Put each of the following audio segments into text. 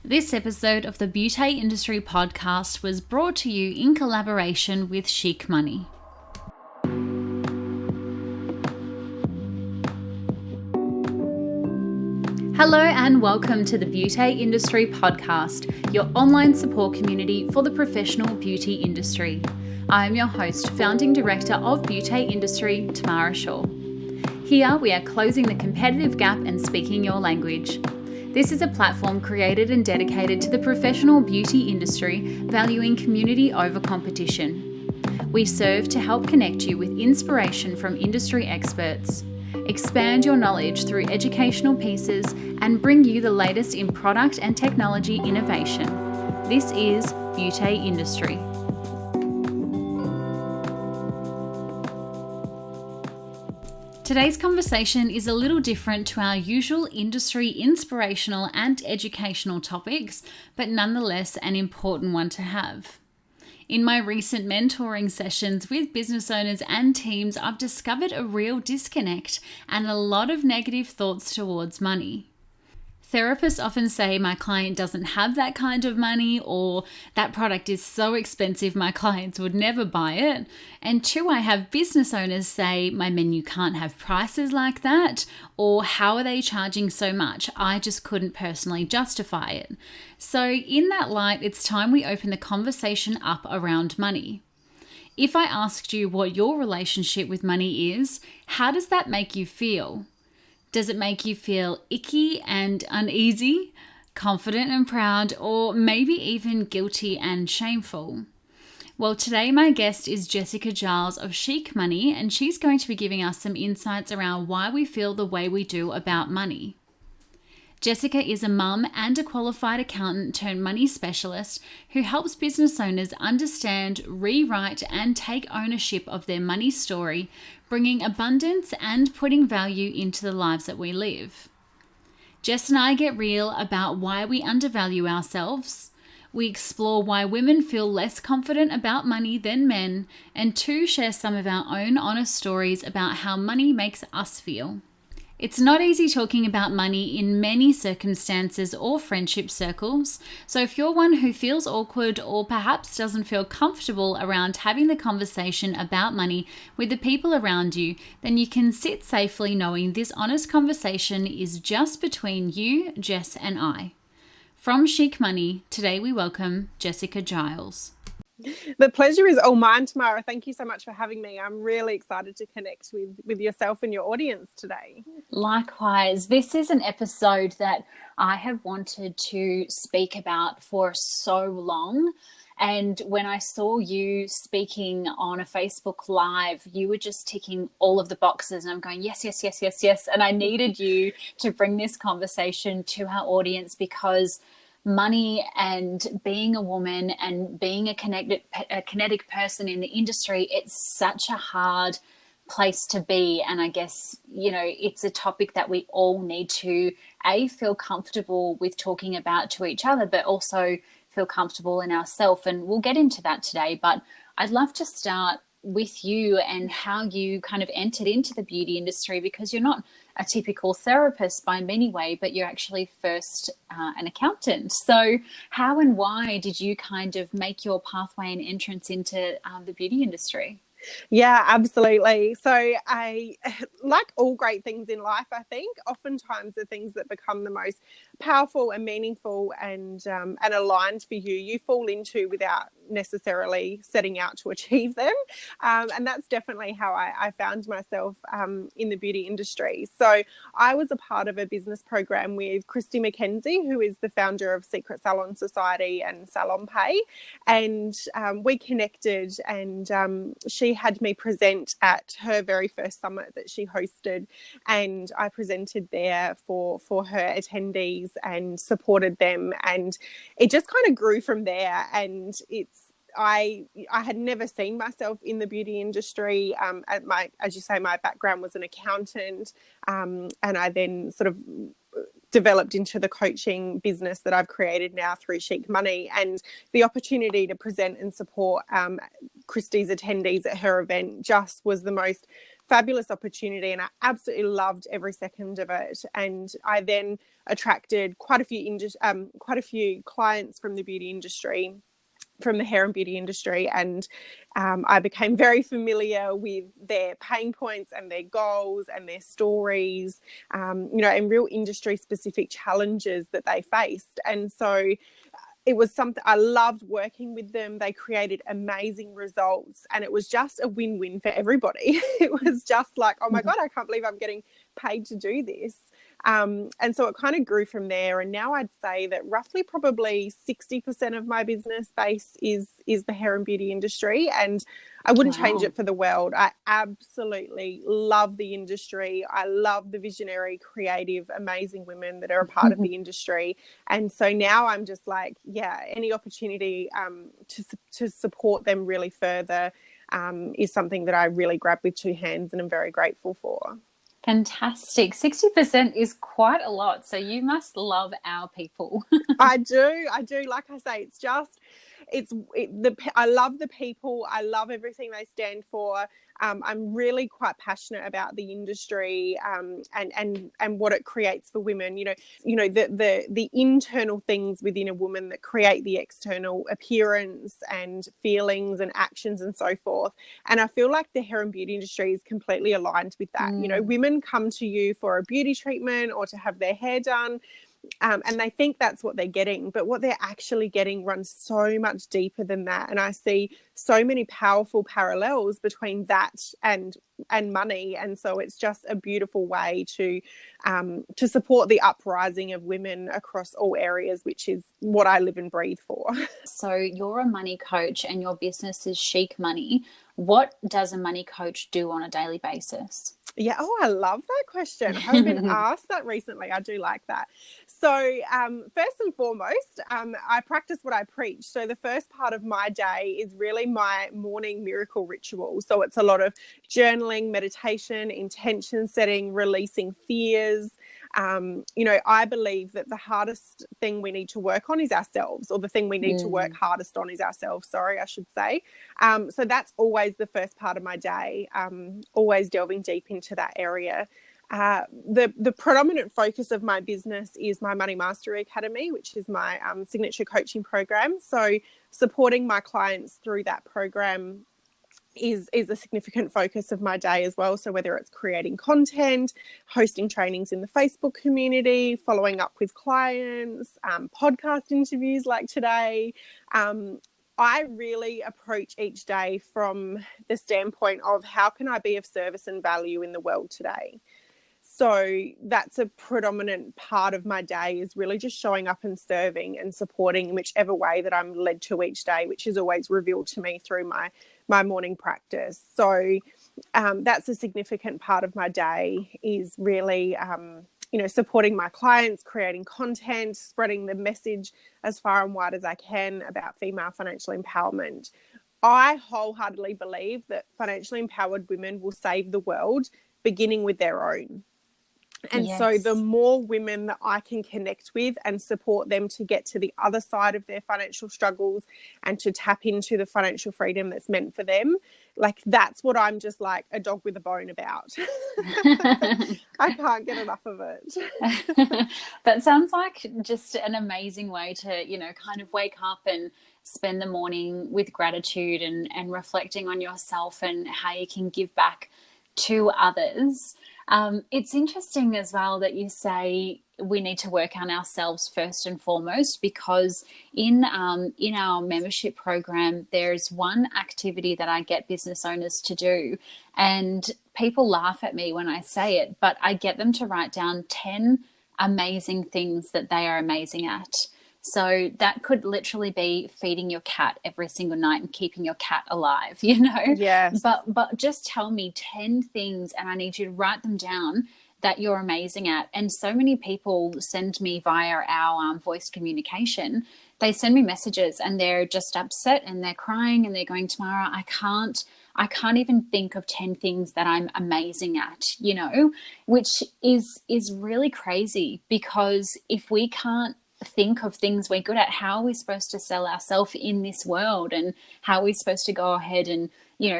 This episode of the Beauty Industry podcast was brought to you in collaboration with Chic Money. Hello and welcome to the Beauty Industry podcast, your online support community for the professional beauty industry. I am your host, founding director of Beauty Industry, Tamara Shaw. Here we are closing the competitive gap and speaking your language. This is a platform created and dedicated to the professional beauty industry, valuing community over competition. We serve to help connect you with inspiration from industry experts, expand your knowledge through educational pieces, and bring you the latest in product and technology innovation. This is Beauty Industry. Today's conversation is a little different to our usual industry inspirational and educational topics, but nonetheless an important one to have. In my recent mentoring sessions with business owners and teams, I've discovered a real disconnect and a lot of negative thoughts towards money. Therapists often say my client doesn't have that kind of money, or that product is so expensive my clients would never buy it. And two, I have business owners say my menu can't have prices like that, or how are they charging so much? I just couldn't personally justify it. So in that light, it's time we open the conversation up around money. If I asked you what your relationship with money is, how does that make you feel? Does it make you feel icky and uneasy, confident and proud, or maybe even guilty and shameful? Well, today my guest is Giles of Chic Money, and she's going to be giving us some insights around why we feel the way we do about money. Jessica is a mum and a qualified accountant turned money specialist who helps business owners understand, rewrite, and take ownership of their money story, bringing abundance and putting value into the lives that we live. Jess and I get real about why we undervalue ourselves. We explore why women feel less confident about money than men, and two, share some of our own honest stories about how money makes us feel. It's not easy talking about money in many circumstances or friendship circles, so if you're one who feels awkward or perhaps doesn't feel comfortable around having the conversation about money with the people around you, then you can sit safely knowing this honest conversation is just between you, Jess and I. From Chic Money, today we welcome Jessica Giles. The pleasure is all mine, Tamara. Thank you so much for having me. I'm really excited to connect with yourself and your audience today. Likewise, this is an episode that I have wanted to speak about for so long. And when I saw you speaking on a Facebook Live, you were just ticking all of the boxes. And I'm going, yes, yes, yes, yes, yes. And I needed you to bring this conversation to our audience because money and being a woman and being a kinetic person in the industry, it's such a hard place to be. And I guess, it's a topic that we all need to feel comfortable with talking about to each other, but also feel comfortable in ourselves. And we'll get into that today. But I'd love to start with you and how you kind of entered into the beauty industry, because you're not a typical therapist by many ways, but you're actually first an accountant. So how and why did you kind of make your pathway and entrance into the beauty industry? Yeah, absolutely. So I, like all great things in life, I think oftentimes the things that become the most powerful and meaningful and aligned for you, you fall into without necessarily setting out to achieve them. And that's definitely how I found myself in the beauty industry. So I was a part of a business program with Christy McKenzie, who is the founder of Secret Salon Society and Salon Pay. And we connected, and she had me present at her very first summit that she hosted, and I presented there for her attendees and supported them, and it just kind of grew from there. And I had never seen myself in the beauty industry. As you say, my background was an accountant, and I then sort of developed into the coaching business that I've created now through Chic Money, and the opportunity to present and support Christy's attendees at her event just was the most fabulous opportunity, and I absolutely loved every second of it. And I then attracted quite a few clients from the beauty industry, from the hair and beauty industry, and I became very familiar with their pain points and their goals and their stories, and real industry specific challenges that they faced. And so it was something I loved working with them. They created amazing results, and it was just a win-win for everybody. It was just like, oh my God, I can't believe I'm getting paid to do this. And so it kind of grew from there. And now I'd say that roughly probably 60% of my business base is the hair and beauty industry. And I wouldn't change it for the world. I absolutely love the industry. I love the visionary, creative, amazing women that are a part of the industry. And so now I'm just like, any opportunity to support them really further is something that I really grab with two hands and I'm very grateful for. Fantastic. 60% is quite a lot. So you must love our people. I do. Like I say, I love the people. I love everything they stand for. I'm really quite passionate about the industry and what it creates for women. The internal things within a woman that create the external appearance and feelings and actions and so forth. And I feel like the hair and beauty industry is completely aligned with that. Women come to you for a beauty treatment or to have their hair done. And they think that's what they're getting, but what they're actually getting runs so much deeper than that. And I see so many powerful parallels between that and money. And so it's just a beautiful way to support the uprising of women across all areas, which is what I live and breathe for. So you're a money coach and your business is Chic Money. What does a money coach do on a daily basis? Yeah. Oh, I love that question. I haven't been asked that recently. I do like that. So first and foremost, I practice what I preach. So the first part of my day is really my morning miracle ritual. So it's a lot of journaling, meditation, intention setting, releasing fears. I believe that the hardest thing we need to work on is ourselves, or the thing we need to work hardest on is ourselves. Sorry, I should say. So that's always the first part of my day, always delving deep into that area. The predominant focus of my business is my Money Mastery Academy, which is my signature coaching program. So supporting my clients through that program is a significant focus of my day as well. So whether it's creating content, hosting trainings in the Facebook community, following up with clients, podcast interviews like today, I really approach each day from the standpoint of how can I be of service and value in the world today? So that's a predominant part of my day, is really just showing up and serving and supporting in whichever way that I'm led to each day, which is always revealed to me through my morning practice. So that's a significant part of my day, is really, supporting my clients, creating content, spreading the message as far and wide as I can about female financial empowerment. I wholeheartedly believe that financially empowered women will save the world, beginning with their own. And so the more women that I can connect with and support them to get to the other side of their financial struggles and to tap into the financial freedom that's meant for them, like that's what I'm just like a dog with a bone about. I can't get enough of it. That sounds like just an amazing way to, kind of wake up and spend the morning with gratitude and reflecting on yourself and how you can give back to others. It's interesting as well that you say we need to work on ourselves first and foremost, because in our membership program, there's one activity that I get business owners to do, and people laugh at me when I say it, but I get them to write down 10 amazing things that they are amazing at. So that could literally be feeding your cat every single night and keeping your cat alive, Yes. But just tell me 10 things, and I need you to write them down, that you're amazing at. And so many people send me via our voice communication. They send me messages and they're just upset and they're crying and they're going, Tamara, I can't even think of 10 things that I'm amazing at, which is really crazy, because if we can't think of things we're good at, how are we supposed to sell ourselves in this world, and how are we supposed to go ahead and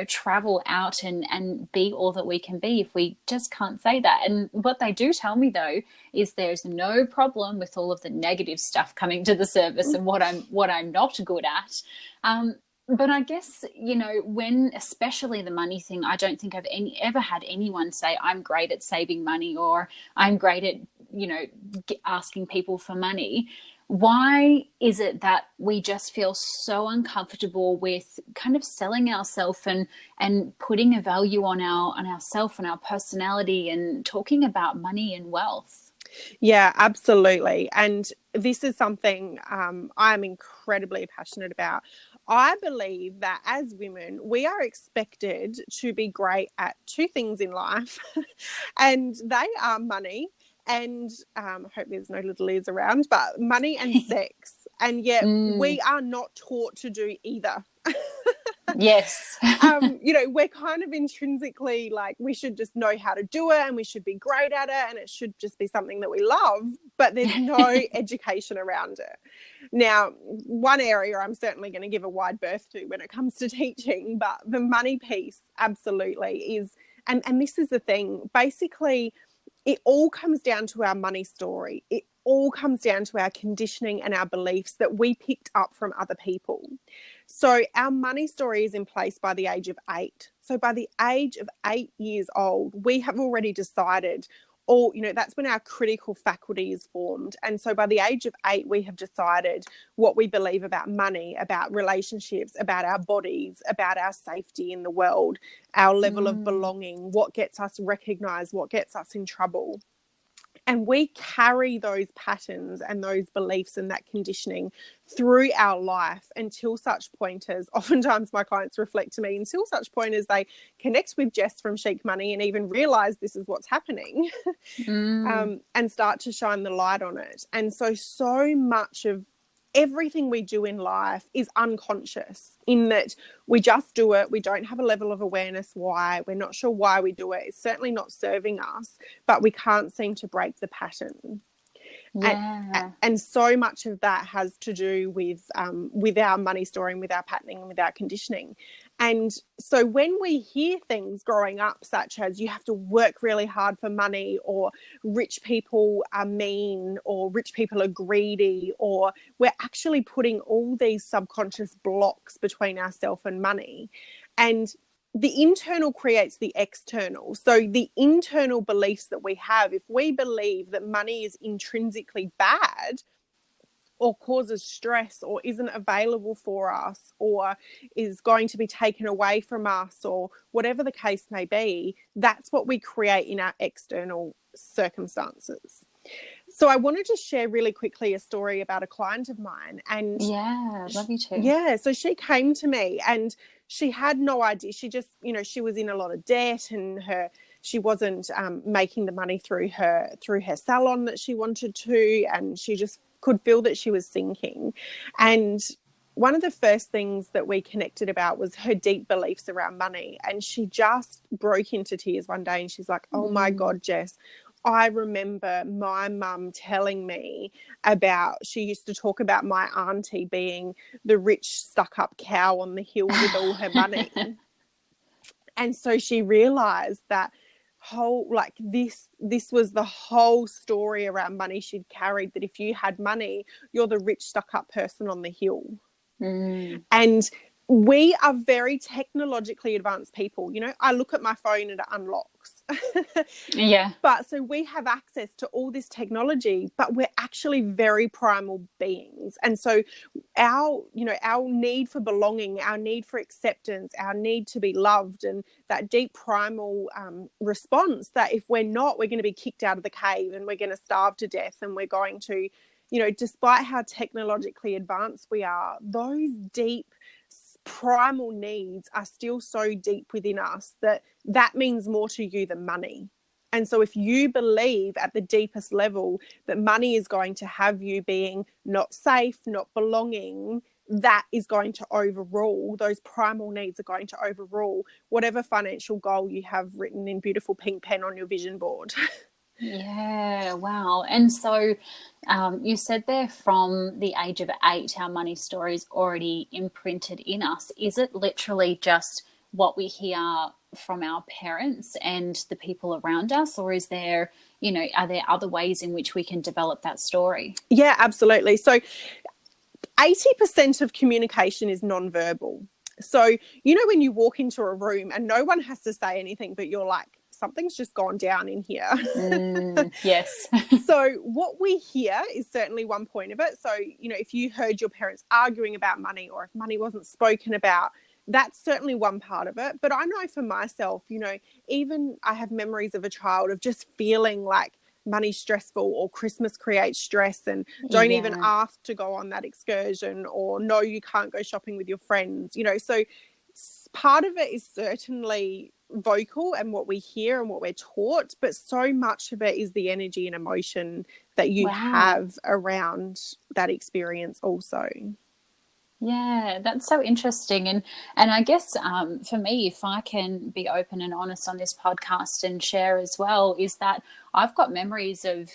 travel out and be all that we can be if we just can't say that. And what they do tell me, though, is there's no problem with all of the negative stuff coming to the surface and what I'm not good at. But I guess, when, especially the money thing, I don't think I've ever had anyone say I'm great at saving money or I'm great at, asking people for money. Why is it that we just feel so uncomfortable with kind of selling ourselves and putting a value on ourself and our personality and talking about money and wealth? Yeah, absolutely. And this is something I'm incredibly passionate about. I believe that as women, we are expected to be great at two things in life, and they are money and I hope there's no little ears around, but money and sex. And yet we are not taught to do either. Yes. We're kind of intrinsically like we should just know how to do it and we should be great at it and it should just be something that we love, but there's no education around it. Now, one area I'm certainly going to give a wide berth to when it comes to teaching, but the money piece absolutely is, and this is the thing, basically it all comes down to our money story. It all comes down to our conditioning and our beliefs that we picked up from other people. So our money story is in place by the age of 8. So by the age of 8 years old, we have already decided, that's when our critical faculty is formed. And so by the age of 8, we have decided what we believe about money, about relationships, about our bodies, about our safety in the world, our level of belonging, what gets us recognized, what gets us in trouble. And we carry those patterns and those beliefs and that conditioning through our life until such point as, oftentimes my clients reflect to me, until such point as they connect with Jess from Chic Money and even realise this is what's happening and start to shine the light on it. And so much of everything we do in life is unconscious in that we just do it. We don't have a level of awareness why. We're not sure why we do it. It's certainly not serving us, but we can't seem to break the pattern. Yeah. And so much of that has to do with our money story and with our patterning and with our conditioning. And so when we hear things growing up, such as you have to work really hard for money, or rich people are mean, or rich people are greedy, or we're actually putting all these subconscious blocks between ourselves and money. And the internal creates the external. So the internal beliefs that we have, if we believe that money is intrinsically bad or causes stress or isn't available for us or is going to be taken away from us or whatever the case may be, that's what we create in our external circumstances. So I wanted to share really quickly a story about a client of mine. And yeah, love you too. Yeah, so she came to me and she had no idea. She just, she was in a lot of debt and she wasn't making the money through her salon that she wanted to, and she just could feel that she was sinking. And one of the first things that we connected about was her deep beliefs around money. And she just broke into tears one day and she's like, oh my God, Jess, I remember my mum telling me she used to talk about my auntie being the rich stuck-up cow on the hill with all her money. And so she realised that this was the whole story around money she'd carried, that if you had money, you're the rich stuck-up person on the hill. And we are very technologically advanced people. I look at my phone and it unlocks. Yeah. But so we have access to all this technology, but we're actually very primal beings. And so our need for belonging, our need for acceptance, our need to be loved, and that deep primal response that if we're not, we're going to be kicked out of the cave and we're going to starve to death, and we're going to, despite how technologically advanced we are, those deep primal needs are still so deep within us that means more to you than money. And so if you believe at the deepest level that money is going to have you being not safe, not belonging, that is going to overrule, those primal needs are going to overrule whatever financial goal you have written in beautiful pink pen on your vision board. Yeah, wow. And so you said there from the age of 8, our money story is already imprinted in us. Is it literally just what we hear from our parents and the people around us, or is there, are there other ways in which we can develop that story? Yeah, absolutely. So 80% of communication is nonverbal. So, when you walk into a room and no one has to say anything, but you're like, something's just gone down in here. Yes. So what we hear is certainly one point of it. So, if you heard your parents arguing about money, or if money wasn't spoken about, that's certainly one part of it. But I know for myself, even I have memories of a child of just feeling like money's stressful, or Christmas creates stress, and don't even ask to go on that excursion, or no, you can't go shopping with your friends, so part of it is certainly vocal and what we hear and what we're taught, but so much of it is the energy and emotion that you have around that experience also. Yeah, that's so interesting. And I guess for me, if I can be open and honest on this podcast and share as well, is that I've got memories of,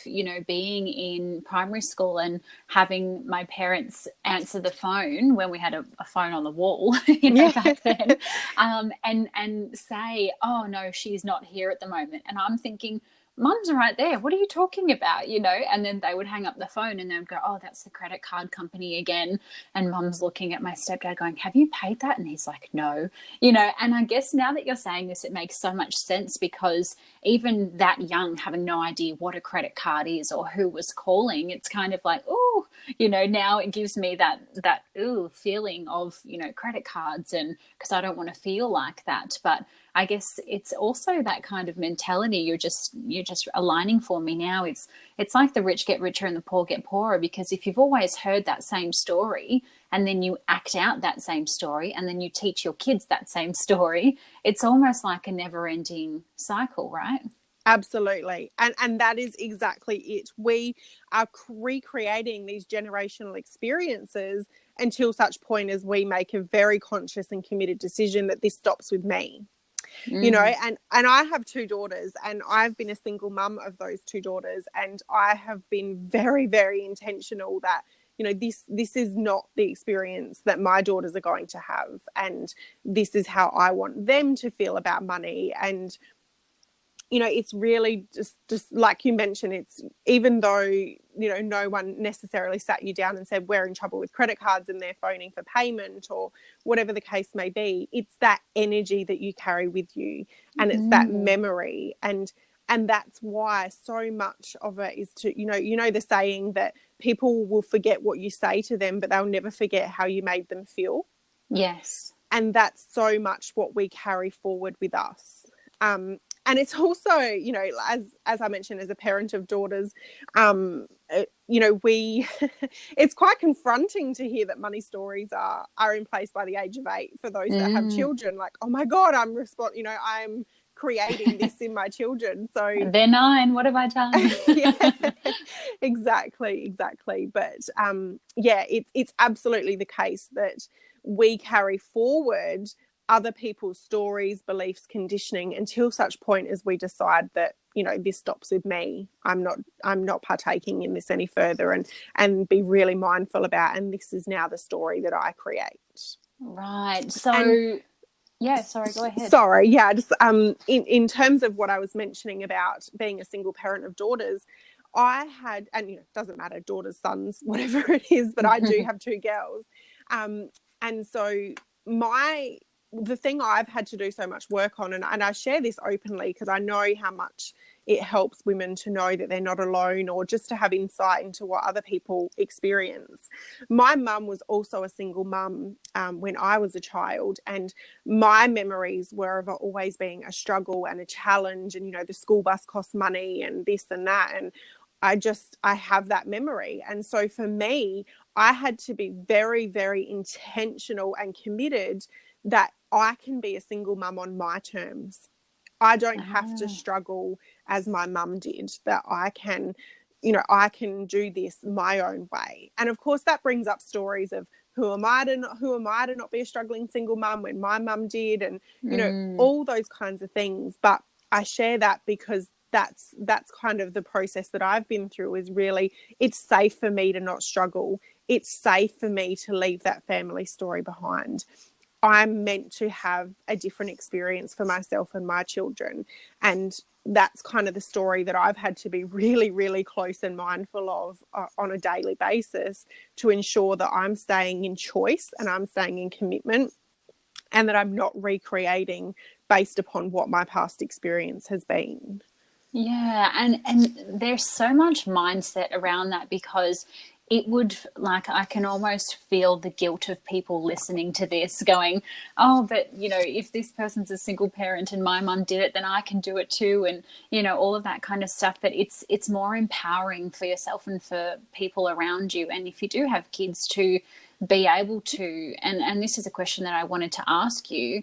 being in primary school and having my parents answer the phone when we had a phone on the wall, back then, and say, oh, no, she's not here at the moment. And I'm thinking, Mum's right there. What are you talking about? And then they would hang up the phone and they would go, oh, that's the credit card company again. And Mum's looking at my stepdad going, have you paid that? And he's like, no, and I guess now that you're saying this, it makes so much sense, because even that young, having no idea what a credit card is or who was calling, it's kind of like, oh, now it gives me that feeling of, credit cards, and because I don't want to feel like that. But I guess it's also that kind of mentality you're just aligning for me now. It's like the rich get richer and the poor get poorer, because if you've always heard that same story and then you act out that same story and then you teach your kids that same story, it's almost like a never-ending cycle, right? Absolutely. And that is exactly it. We are recreating these generational experiences until such point as we make a very conscious and committed decision that this stops with me. And I have two daughters, and I've been a single mum of those two daughters, and I have been very, very intentional that, this is not the experience that my daughters are going to have, and this is how I want them to feel about money. And it's really just like you mentioned, it's even though, no one necessarily sat you down and said, we're in trouble with credit cards and they're phoning for payment or whatever the case may be, it's that energy that you carry with you, and it's that memory. And that's why so much of it is to, the saying that people will forget what you say to them, but they'll never forget how you made them feel. Yes. And that's so much what we carry forward with us. And it's also, as I mentioned, as a parent of daughters, it's quite confronting to hear that money stories are in place by the age of 8 for those that have children. Like, oh my God, I'm creating this in my children. So they're 9. What have I done? Yeah, exactly. But it's absolutely the case that we carry forward other people's stories, beliefs, conditioning until such point as we decide that, this stops with me. I'm not partaking in this any further, and be really mindful about, and this is now the story that I create. Right. So sorry, go ahead. Sorry. Yeah. Just in terms of what I was mentioning about being a single parent of daughters, I had, and it doesn't matter, daughters, sons, whatever it is, but I do have 2 girls. And so the thing I've had to do so much work on, and I share this openly because I know how much it helps women to know that they're not alone, or just to have insight into what other people experience. My mum was also a single mum when I was a child, and my memories were of it always being a struggle and a challenge, and, the school bus costs money and this and that. And I have that memory. And so for me, I had to be very, very intentional and committed that I can be a single mum on my terms. I don't have to struggle as my mum did, that I can do this my own way. And of course that brings up stories of who am I to not be a struggling single mum when my mum did, and all those kinds of things. But I share that because that's kind of the process that I've been through, is really, it's safe for me to not struggle. It's safe for me to leave that family story behind. I'm meant to have a different experience for myself and my children. And that's kind of the story that I've had to be really, really close and mindful of on a daily basis to ensure that I'm staying in choice and I'm staying in commitment, and that I'm not recreating based upon what my past experience has been. Yeah, and there's so much mindset around that, because it would, like, I can almost feel the guilt of people listening to this going, oh, but, you know, if this person's a single parent and my mum did it, then I can do it too. And, you know, all of that kind of stuff. But it's more empowering for yourself and for people around you. And if you do have kids, to be able to, and this is a question that I wanted to ask you,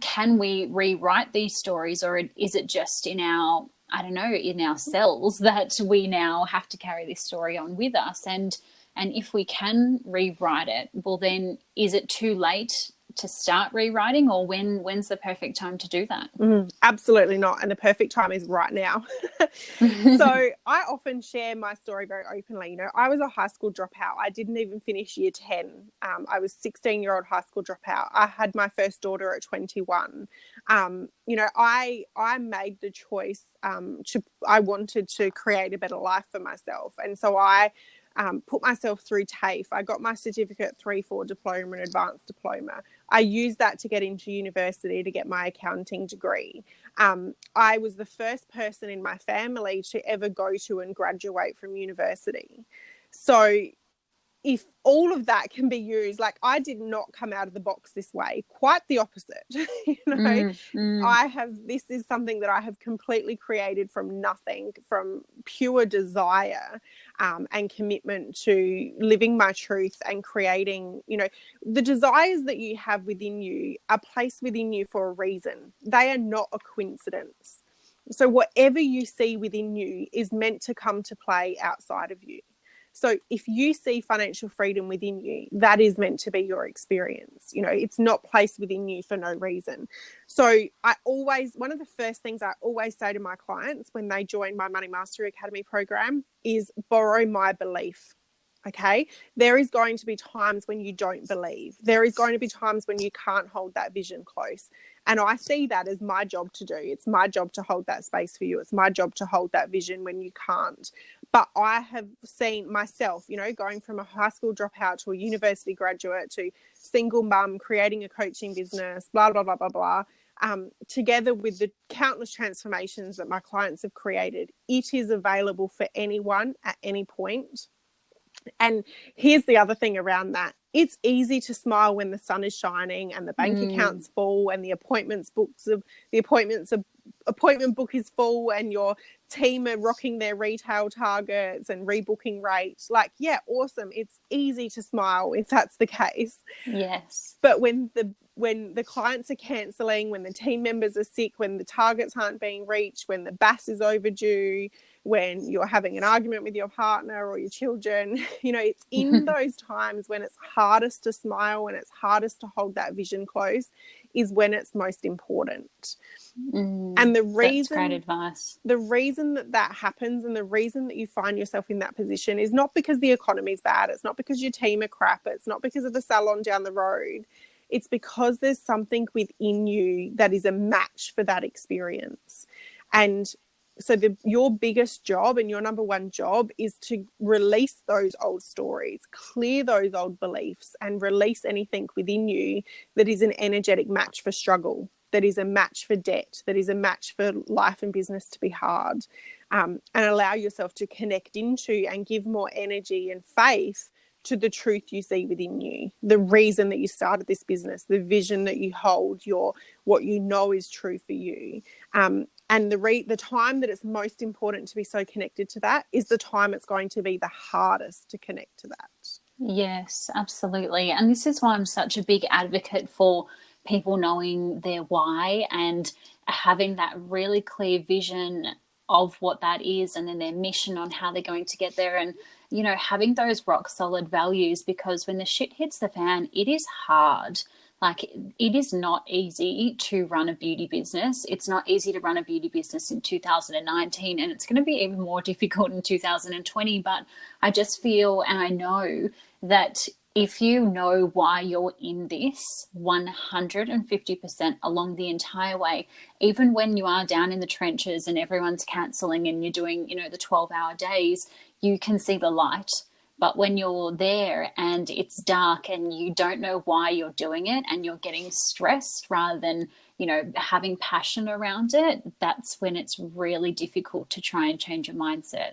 can we rewrite these stories, or is it just in our, I don't know, in our cells that we now have to carry this story on with us? And if we can rewrite it, well, then is it too late to start rewriting, or when's the perfect time to do that? Absolutely not. And the perfect time is right now. So I often share my story very openly. You know, I was a high school dropout. I didn't even finish year 10. I was 16-year-old high school dropout. I had my first daughter at 21. You know, I made the choice I wanted to create a better life for myself. And so I put myself through TAFE. I got my certificate 3-4 diploma and advanced diploma. I used that to get into university to get my accounting degree. I was the first person in my family to ever go to and graduate from university. So if all of that can be used, like, I did not come out of the box this way, quite the opposite. You know, this is something that I have completely created from nothing, from pure desire and commitment to living my truth and creating, you know, the desires that you have within you are placed within you for a reason. They are not a coincidence. So whatever you see within you is meant to come to play outside of you. So if you see financial freedom within you, that is meant to be your experience. You know, it's not placed within you for no reason. So one of the first things I always say to my clients when they join my Money Mastery Academy program is borrow my belief. Okay. There is going to be times when you don't believe. There is going to be times when you can't hold that vision close. And I see that as my job to do. It's my job to hold that space for you. It's my job to hold that vision when you can't. But I have seen myself, you know, going from a high school dropout to a university graduate to single mum, creating a coaching business, blah, blah, blah, blah, blah. Together with the countless transformations that my clients have created, it is available for anyone at any point. And here's the other thing around that. It's easy to smile when the sun is shining and the bank account's full and the appointment book is full and your team are rocking their retail targets and rebooking rates. Like, yeah, awesome. It's easy to smile if that's the case. Yes. But when the clients are cancelling, when the team members are sick, when the targets aren't being reached, when the BAS is overdue, when you're having an argument with your partner or your children, you know, it's in those times when it's hardest to smile, when it's hardest to hold that vision close, is when it's most important. And the reason, that's great advice. The reason that happens and the reason that you find yourself in that position is not because the economy's bad. It's not because your team are crap. It's not because of the salon down the road. It's because there's something within you that is a match for that experience. And so your biggest job and your number one job is to release those old stories, clear those old beliefs, and release anything within you that is an energetic match for struggle, that is a match for debt, that is a match for life and business to be hard, and allow yourself to connect into and give more energy and faith to the truth you see within you, the reason that you started this business, the vision that you hold, what you know is true for you. And the time that it's most important to be so connected to that is the time it's going to be the hardest to connect to that. Yes, absolutely. And this is why I'm such a big advocate for people knowing their why and having that really clear vision of what that is, and then their mission on how they're going to get there, and, you know, having those rock solid values, because when the shit hits the fan, it is hard. Like, it is not easy to run a beauty business. It's not easy to run a beauty business in 2019, and it's going to be even more difficult in 2020. But I just feel, and I know that if you know why you're in this 150% along the entire way, even when you are down in the trenches and everyone's cancelling and you're doing, the 12-hour days, you can see the light. But when you're there and it's dark and you don't know why you're doing it and you're getting stressed rather than, having passion around it, that's when it's really difficult to try and change your mindset.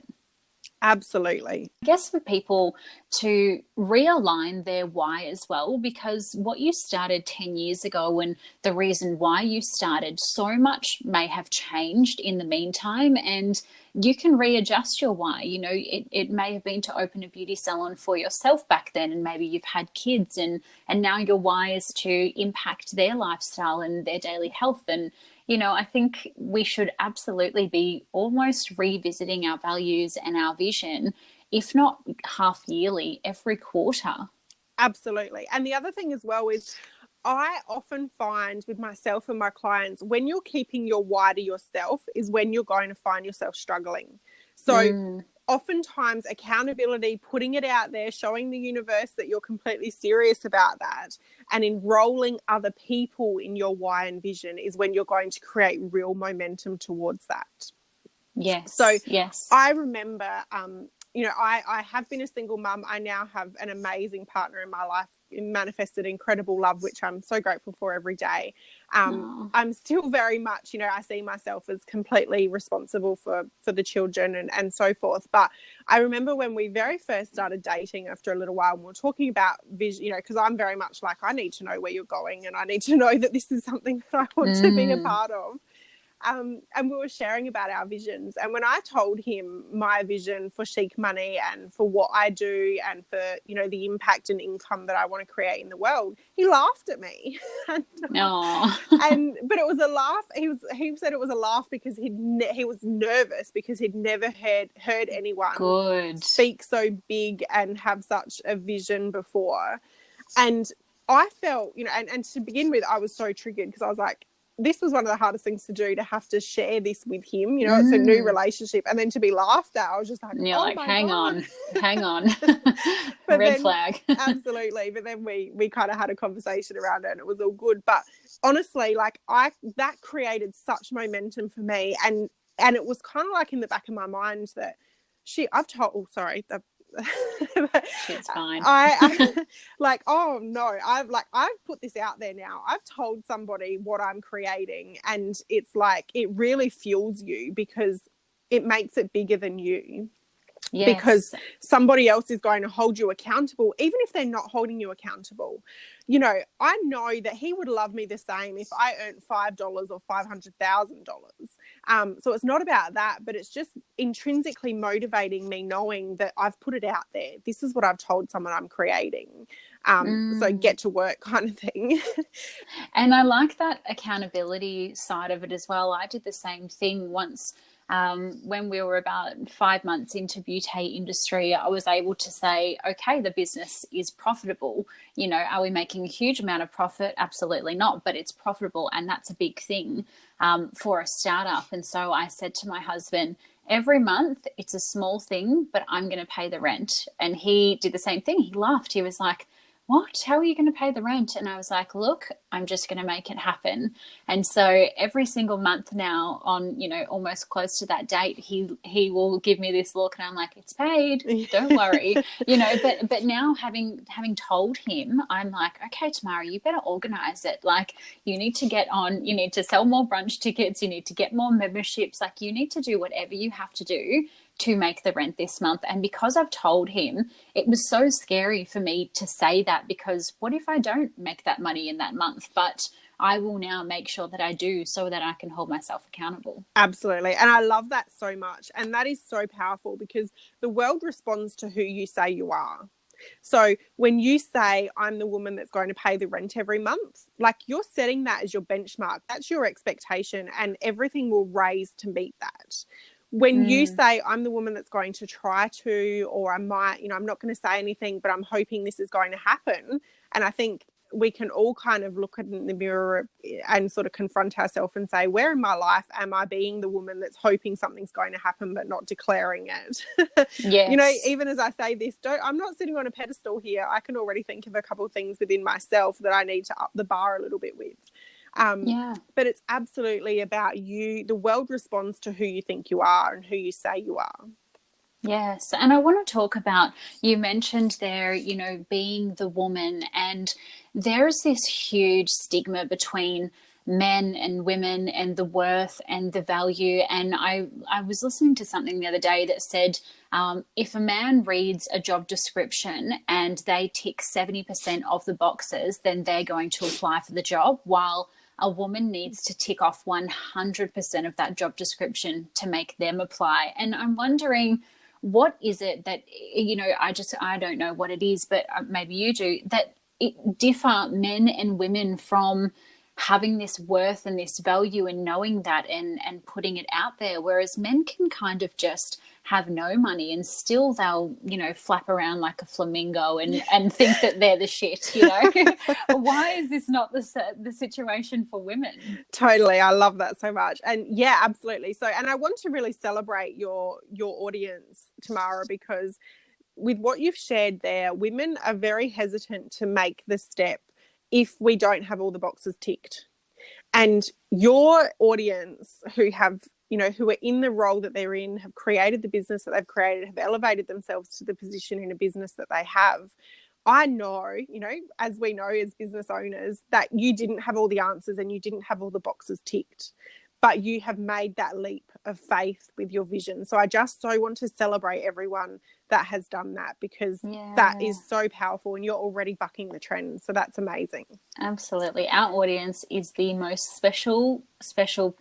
Absolutely. I guess for people to realign their why as well, because what you started 10 years ago and the reason why you started, so much may have changed in the meantime, and you can readjust your why. It may have been to open a beauty salon for yourself back then, and maybe you've had kids and now your why is to impact their lifestyle and their daily health. And I think we should absolutely be almost revisiting our values and our vision, if not half yearly, every quarter. Absolutely. And the other thing as well is I often find with myself and my clients, when you're keeping your why to yourself is when you're going to find yourself struggling. So oftentimes accountability, putting it out there, showing the universe that you're completely serious about that, and enrolling other people in your why and vision is when you're going to create real momentum towards that. Yes. So yes. I remember, I have been a single mum. I now have an amazing partner in my life, manifested incredible love, which I'm so grateful for every day. I'm still very much, I see myself as completely responsible for the children and so forth. But I remember when we very first started dating after a little while, and we were talking about vision, because I'm very much like, I need to know where you're going and I need to know that this is something that I want to be a part of. And we were sharing about our visions. And when I told him my vision for Chic Money and for what I do and for, the impact and income that I want to create in the world, he laughed at me. But it was a laugh. He said it was a laugh because he was nervous because he'd never heard anyone speak so big and have such a vision before. And I felt, and to begin with, I was so triggered because I was like, this was one of the hardest things to do, to have to share this with him. It's a new relationship, and then to be laughed at, I was just like, and you're like, hang on. Red flag. Absolutely. But then we kind of had a conversation around it and it was all good. But honestly, that created such momentum for me. And it was kind of like in the back of my mind that It's fine. I've put this out there now. I've told somebody what I'm creating, and it's like it really fuels you because it makes it bigger than you. Yes. Because somebody else is going to hold you accountable, even if they're not holding you accountable. I know that he would love me the same if I earned $5 or $500,000. So it's not about that, but it's just intrinsically motivating me knowing that I've put it out there. This is what I've told someone I'm creating. So get to work kind of thing. And I like that accountability side of it as well. I did the same thing once. When we were about 5 months into beauty industry, I was able to say, okay, the business is profitable. Are we making a huge amount of profit? Absolutely not, but it's profitable. And that's a big thing for a startup. And so I said to my husband, every month it's a small thing, but I'm going to pay the rent. And he did the same thing. He laughed. He was like, what? How are you going to pay the rent? And I was like, look, I'm just going to make it happen. And so every single month now on, almost close to that date, he will give me this look and I'm like, it's paid. Don't worry. But now having told him, I'm like, okay, Tamara, you better organize it. Like you need to get on, you need to sell more brunch tickets. You need to get more memberships. Like you need to do whatever you have to do to make the rent this month. And because I've told him, it was so scary for me to say that, because what if I don't make that money in that month? But I will now make sure that I do, so that I can hold myself accountable. Absolutely. And I love that so much. And that is so powerful because the world responds to who you say you are. So when you say, I'm the woman that's going to pay the rent every month, like you're setting that as your benchmark. That's your expectation, and everything will raise to meet that. When you say, I'm the woman that's going to try to, or I might, I'm not going to say anything, but I'm hoping this is going to happen. And I think we can all kind of look in the mirror and sort of confront ourselves and say, where in my life am I being the woman that's hoping something's going to happen but not declaring it? Yes. Even as I say this, I'm not sitting on a pedestal here. I can already think of a couple of things within myself that I need to up the bar a little bit with. But it's absolutely about you. The world responds to who you think you are and who you say you are. Yes. And I want to talk about, you mentioned there, being the woman, and there's this huge stigma between men and women and the worth and the value. And I was listening to something the other day that said, if a man reads a job description and they tick 70% of the boxes, then they're going to apply for the job, while a woman needs to tick off 100% of that job description to make them apply. And I'm wondering, what is it that, I don't know what it is, but maybe you do, that it differ men and women from having this worth and this value and knowing that and putting it out there, whereas men can kind of just have no money and still they'll, flap around like a flamingo and think that they're the shit, Why is this not the situation for women? Totally. I love that so much. And yeah, absolutely. So, and I want to really celebrate your audience, Tamara, because with what you've shared there, women are very hesitant to make the step if we don't have all the boxes ticked. And your audience who have, who are in the role that they're in, have created the business that they've created, have elevated themselves to the position in a business that they have. I know, as we know as business owners, that you didn't have all the answers and you didn't have all the boxes ticked, but you have made that leap of faith with your vision. So I just so want to celebrate everyone that has done that, because that is so powerful and you're already bucking the trend. So that's amazing. Absolutely. Our audience is the most special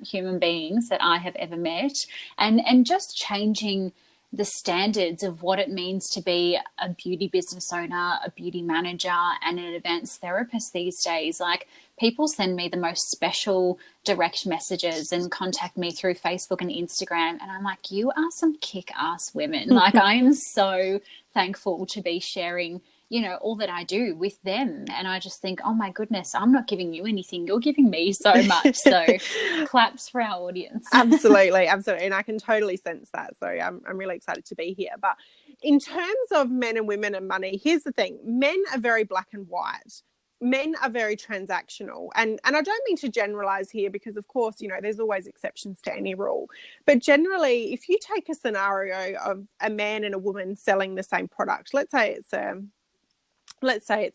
human beings that I have ever met, and just changing the standards of what it means to be a beauty business owner, a beauty manager, and an advanced therapist these days. Like, people send me the most special direct messages and contact me through Facebook and Instagram. And I'm like, you are some kick-ass women. Like, I am so thankful to be sharing, all that I do with them. And I just think, oh my goodness, I'm not giving you anything. You're giving me so much. So claps for our audience. Absolutely. Absolutely. And I can totally sense that. So I'm really excited to be here. But in terms of men and women and money, here's the thing. Men are very black and white. Men are very transactional. And I don't mean to generalize here, because of course, there's always exceptions to any rule. But generally, if you take a scenario of a man and a woman selling the same product, let's say it's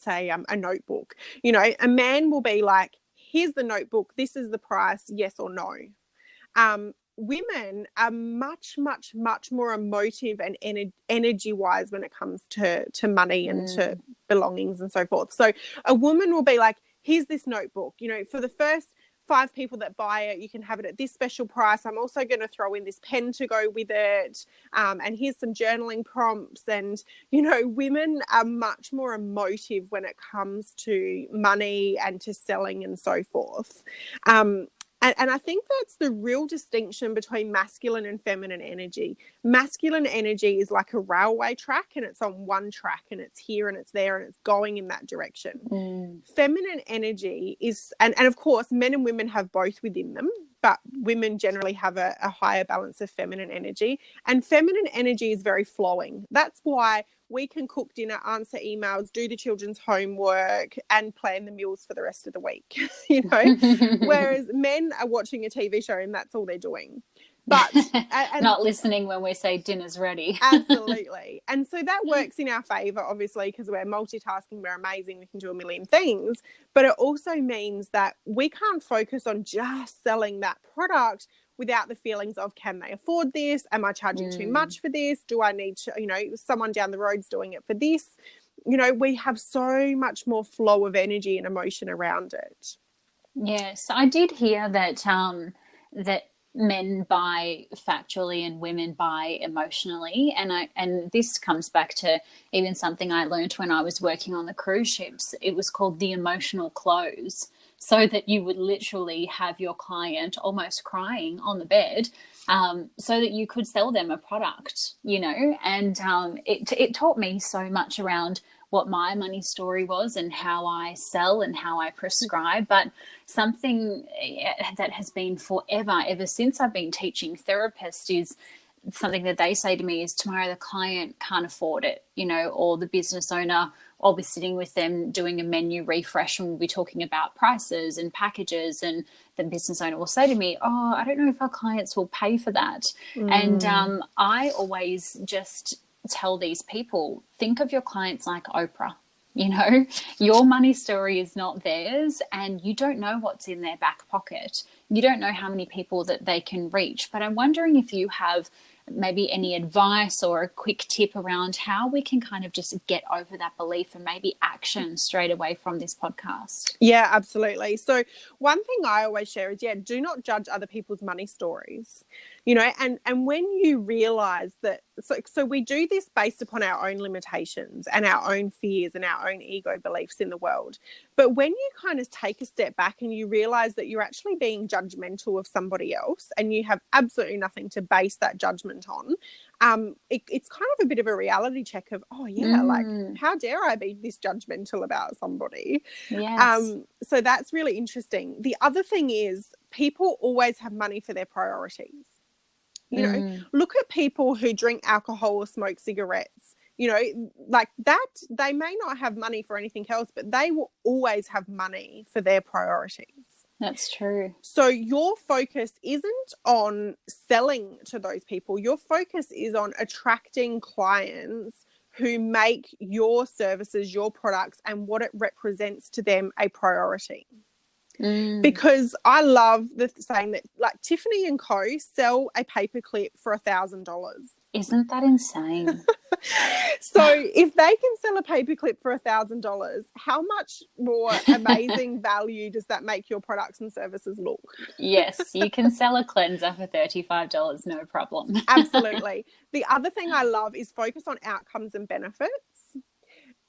a notebook, a man will be like, here's the notebook, this is the price, yes or no. Women are much, much, much more emotive and energy wise when it comes to money and to belongings and so forth. So a woman will be like, here's this notebook, for the first 5 people that buy it, you can have it at this special price. I'm also going to throw in this pen to go with it. And here's some journaling prompts. And, women are much more emotive when it comes to money and to selling and so forth. And I think that's the real distinction between masculine and feminine energy. Masculine energy is like a railway track, and it's on one track, and it's here and it's there and it's going in that direction. Feminine energy is, and of course, men and women have both within them, but women generally have a higher balance of feminine energy. And feminine energy is very flowing. That's why we can cook dinner, answer emails, do the children's homework, and plan the meals for the rest of the week, whereas men are watching a TV show and that's all they're doing. But and not listening when we say dinner's ready. Absolutely. And so that works in our favor, obviously, because we're multitasking, we're amazing, we can do a million things. But it also means that we can't focus on just selling that product without the feelings of, can they afford this? Am I charging too much for this? Do I need to, someone down the road's doing it for this? We have so much more flow of energy and emotion around it. Yes, I did hear that that men buy factually and women buy emotionally, and this comes back to even something I learned when I was working on the cruise ships. It was called the emotional close, so that you would literally have your client almost crying on the bed, so that you could sell them a product, and it taught me so much around what my money story was and how I sell and how I prescribe. But something that has been forever, ever since I've been teaching therapists, is something that they say to me is, tomorrow the client can't afford it, or the business owner, I'll be sitting with them doing a menu refresh and we'll be talking about prices and packages, and the business owner will say to me, oh, I don't know if our clients will pay for that. And I always just tell these people, think of your clients like Oprah. Your money story is not theirs, and you don't know what's in their back pocket. You don't know how many people that they can reach. But I'm wondering if you have maybe any advice or a quick tip around how we can kind of just get over that belief and maybe action straight away from this podcast. Yeah, absolutely. So one thing I always share is, do not judge other people's money stories, and when you realize that, so we do this based upon our own limitations and our own fears and our own ego beliefs in the world. But when you kind of take a step back and you realize that you're actually being judgmental of somebody else and you have absolutely nothing to base that judgment on, it's kind of a bit of a reality check of, like, how dare I be this judgmental about somebody? Yes. So that's really interesting. The other thing is, people always have money for their priorities. Look at people who drink alcohol or smoke cigarettes. Like that, they may not have money for anything else, but they will always have money for their priorities. That's true. So your focus isn't on selling to those people. Your focus is on attracting clients who make your services, your products, and what it represents to them a priority. Because I love the saying that, like, Tiffany and Co. sell a paperclip for $1,000. Isn't that insane? So if they can sell a paperclip for $1,000, how much more amazing value does that make your products and services look? Yes, you can sell a cleanser for $35, no problem. Absolutely. The other thing I love is focus on outcomes and benefits.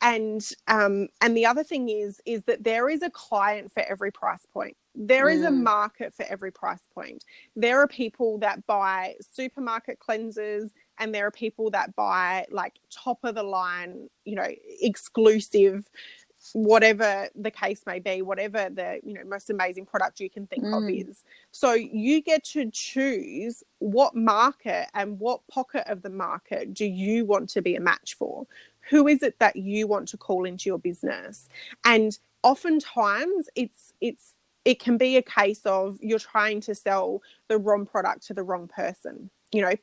And the other thing is that there is a client for every price point. There is a market for every price point. There are people that buy supermarket cleansers, and there are people that buy like top of the line, exclusive, whatever the case may be, whatever the most amazing product you can think of is. So you get to choose what market and what pocket of the market do you want to be a match for. Who is it that you want to call into your business? And oftentimes it can be a case of you're trying to sell the wrong product to the wrong person.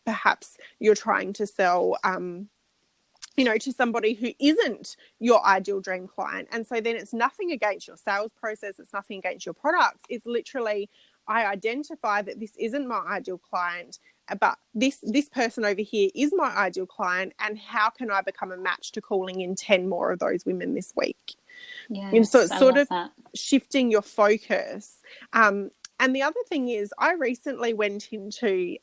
Perhaps you're trying to sell to somebody who isn't your ideal dream client. And so then it's nothing against your sales process. It's nothing against your products. It's literally, I identify that this isn't my ideal client, but this person over here is my ideal client. And how can I become a match to calling in 10 more of those women this week? Yes, so it's sort of that. Shifting your focus. And the other thing is, I recently went into,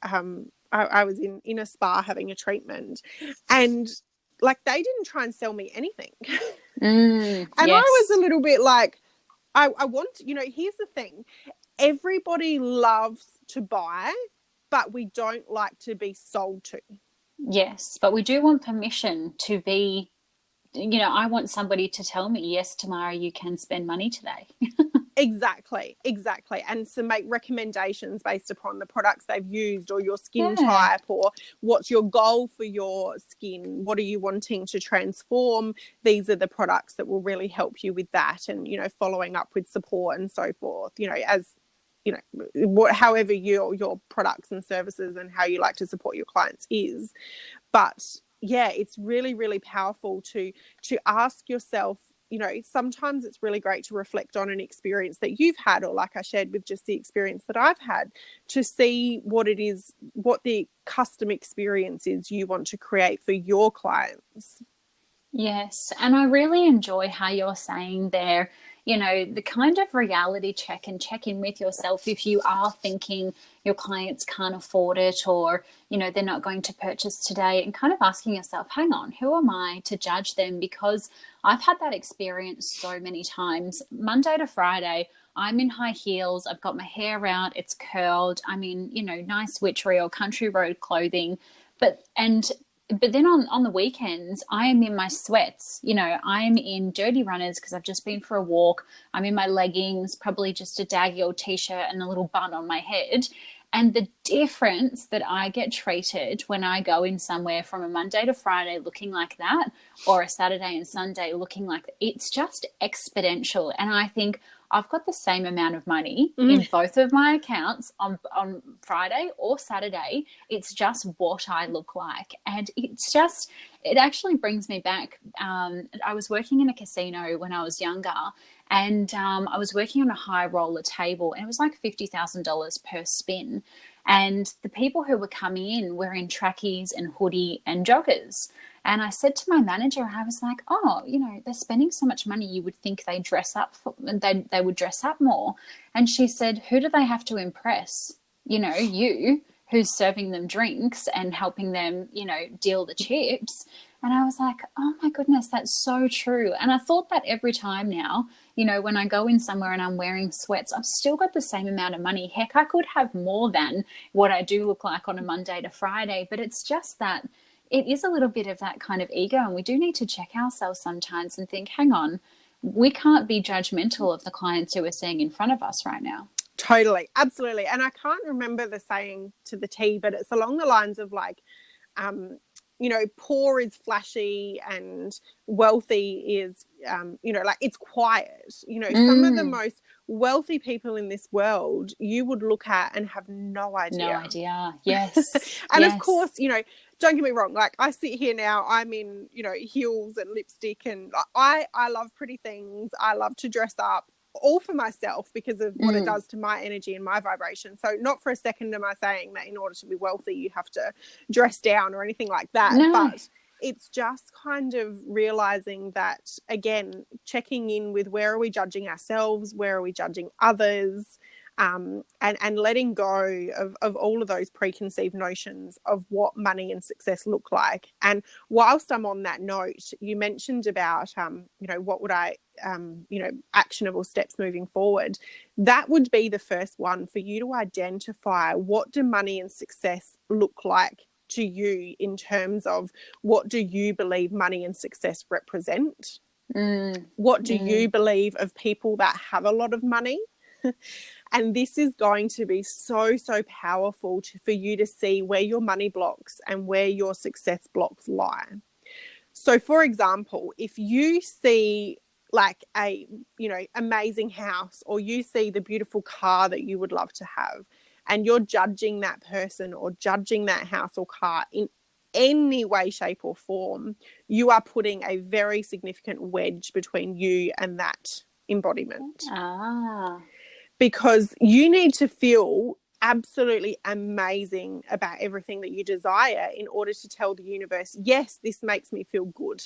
I was in a spa having a treatment, and like, they didn't try and sell me anything. And yes. I was a little bit like, I want, here's the thing. Everybody loves to buy, but we don't like to be sold to. Yes, but we do want permission to be, I want somebody to tell me, yes, tomorrow you can spend money today. Exactly. And to make recommendations based upon the products they've used, or your skin type, or what's your goal for your skin? What are you wanting to transform? These are the products that will really help you with that, and, following up with support and so forth, as however your products and services and how you like to support your clients is. But yeah, it's really, really powerful to ask yourself, sometimes it's really great to reflect on an experience that you've had, or like I shared with just the experience that I've had, to see what it is, what the custom experience is you want to create for your clients. Yes, and I really enjoy how you're saying there, the kind of reality check and check in with yourself if you are thinking your clients can't afford it, or, they're not going to purchase today, and kind of asking yourself, hang on, who am I to judge them? Because I've had that experience so many times. Monday to Friday, I'm in high heels, I've got my hair out, it's curled, I'm in, nice witchery or country road clothing, and but then on the weekends, I am in my sweats. You know, I'm in dirty runners because I've just been for a walk. I'm in my leggings, probably just a daggy old t-shirt and a little bun on my head. And the difference that I get treated when I go in somewhere from a Monday to Friday looking like that, or a Saturday and Sunday looking like that, it's just exponential. And I think I've got the same amount of money in both of my accounts on Friday or Saturday. It's just what I look like. And it actually brings me back. I was working in a casino when I was younger, and I was working on a high roller table, and it was like $50,000 per spin. And the people who were coming in were in trackies and hoodie and joggers. And I said to my manager, I was like, oh, you know, they're spending so much money, you would think they they would dress up more. And she said, who do they have to impress? You know, you, who's serving them drinks and helping them, you know, deal the chips. And I was like, oh my goodness, that's so true. And I thought that every time now, you know, when I go in somewhere and I'm wearing sweats, I've still got the same amount of money. Heck, I could have more than what I do look like on a Monday to Friday. But it's just that it is a little bit of that kind of ego. And we do need to check ourselves sometimes and think, hang on, we can't be judgmental of the clients who we're seeing in front of us right now. Totally. Absolutely. And I can't remember the saying to the T, but it's along the lines of like, you know, poor is flashy and wealthy is, you know, like it's quiet. You know, some of the most wealthy people in this world you would look at and have no idea. No idea. Yes. And yes. Of course, you know, don't get me wrong. Like I sit here now, I'm in, you know, heels and lipstick, and I love pretty things. I love to dress up, all for myself because of what it does to my energy and my vibration. So not for a second am I saying that in order to be wealthy you have to dress down or anything like that. No. But it's just kind of realizing that, again, checking in with where are we judging ourselves, where are we judging others, and letting go of all of those preconceived notions of what money and success look like. And whilst I'm on that note, you mentioned about, you know, what would I, you know, actionable steps moving forward. That would be the first one for you to identify what do money and success look like to you in terms of what do you believe money and success represent? What do you believe of people that have a lot of money? And this is going to be so, so powerful for you to see where your money blocks and where your success blocks lie. So, for example, if you see like a, you know, amazing house, or you see the beautiful car that you would love to have, and you're judging that person or judging that house or car in any way, shape or form, you are putting a very significant wedge between you and that embodiment. Because you need to feel absolutely amazing about everything that you desire in order to tell the universe, yes, this makes me feel good.